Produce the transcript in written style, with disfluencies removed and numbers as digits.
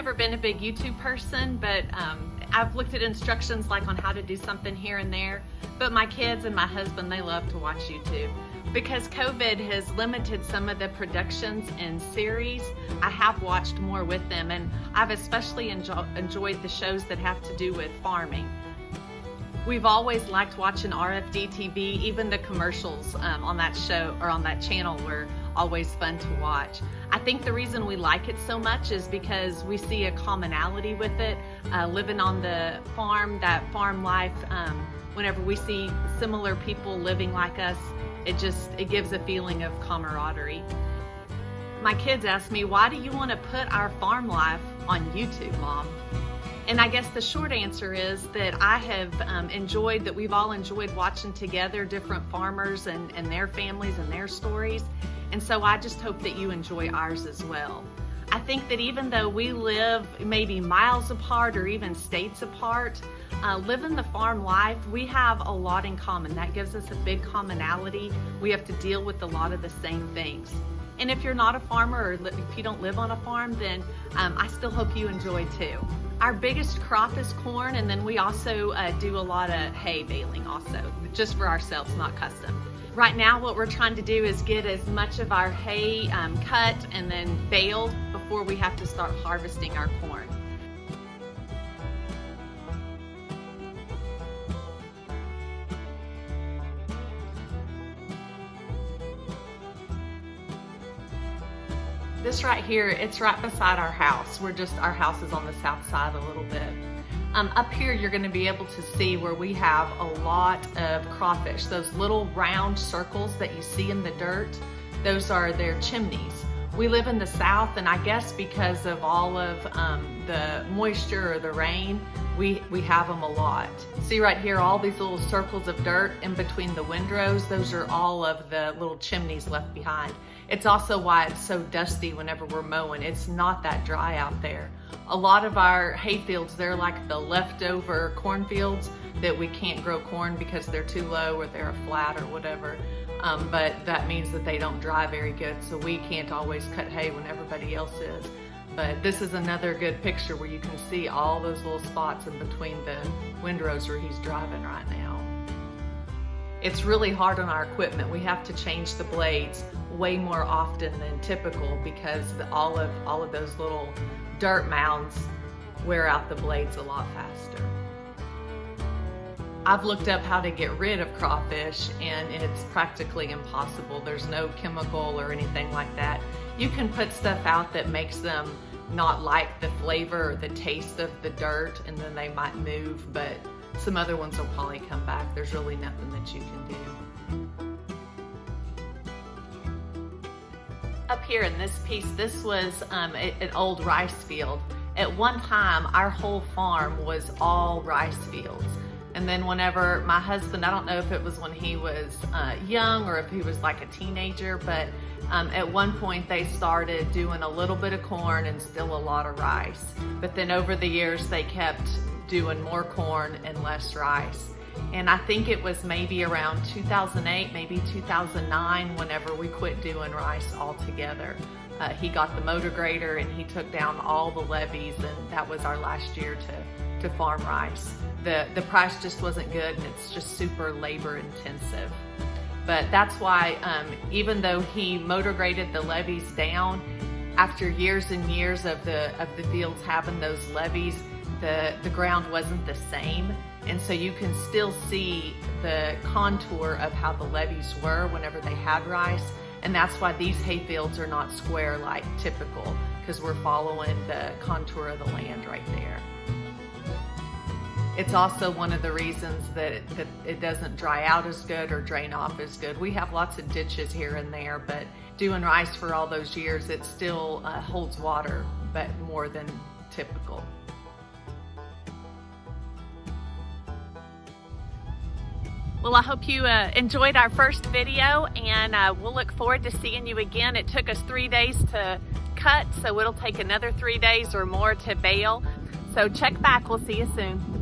never been a big YouTube person, but I've looked at instructions like on how to do something here and there. But my kids and my husband, they love to watch YouTube. Because COVID has limited some of the productions and series, I have watched more with them, and I've especially enjoyed the shows that have to do with farming. We've always liked watching RFD TV. Even the commercials on that show or on that channel were always fun to watch. I think the reason we like it so much is because we see a commonality with it, living on the farm, that farm life. Whenever we see similar people living like us, it gives a feeling of camaraderie. My kids ask me, why do you want to put our farm life on YouTube, Mom? And I guess the short answer is that I have enjoyed, that we've all enjoyed watching together different farmers and their families and their stories. And so I just hope that you enjoy ours as well. I think that even though we live maybe miles apart or even states apart, living the farm life, we have a lot in common. That gives us a big commonality. We have to deal with a lot of the same things. And if you're not a farmer, or if you don't live on a farm, then I still hope you enjoy too. Our biggest crop is corn, and then we also do a lot of hay baling also, just for ourselves, not custom. Right now what we're trying to do is get as much of our hay cut and then baled before we have to start harvesting our corn. This right here, it's right beside our house. Our house is on the south side a little bit. Up here, you're gonna be able to see where we have a lot of crawfish. Those little round circles that you see in the dirt, those are their chimneys. We live in the south, and I guess because of all of the moisture or the rain, we have them a lot. See right here, all these little circles of dirt in between the windrows, those are all of the little chimneys left behind. It's also why it's so dusty whenever we're mowing. It's not that dry out there. A lot of our hay fields, they're like the leftover cornfields that we can't grow corn because they're too low or they're flat or whatever. But that means that they don't dry very good, so we can't always cut hay when everybody else is. But this is another good picture where you can see all those little spots in between the windrows where he's driving right now. It's really hard on our equipment. We have to change the blades way more often than typical because all of those little dirt mounds wear out the blades a lot faster. I've looked up how to get rid of crawfish, and it's practically impossible. There's no chemical or anything like that. You can put stuff out that makes them not like the flavor or the taste of the dirt, and then they might move, but some other ones will probably come back. There's really nothing that you can do. Up here in this piece, this was an old rice field. At one time, our whole farm was all rice fields. And then whenever my husband, I don't know if it was when he was young or if he was like a teenager, but at one point they started doing a little bit of corn and still a lot of rice. But then over the years they kept doing more corn and less rice. And I think it was maybe around 2008, maybe 2009, whenever we quit doing rice altogether. He got the motor grader and he took down all the levees, and that was our last year to farm rice. The price just wasn't good, and it's just super labor intensive. But that's why even though he motor graded the levees down, after years and years of the fields having those levees, the ground wasn't the same. And so you can still see the contour of how the levees were whenever they had rice. And that's why these hay fields are not square like typical, because we're following the contour of the land right there. It's also one of the reasons that it doesn't dry out as good or drain off as good. We have lots of ditches here and there, but doing rice for all those years, it still holds water, but more than typical. Well, I hope you enjoyed our first video, and we'll look forward to seeing you again. It took us 3 days to cut, so it'll take another 3 days or more to bale. So check back. We'll see you soon.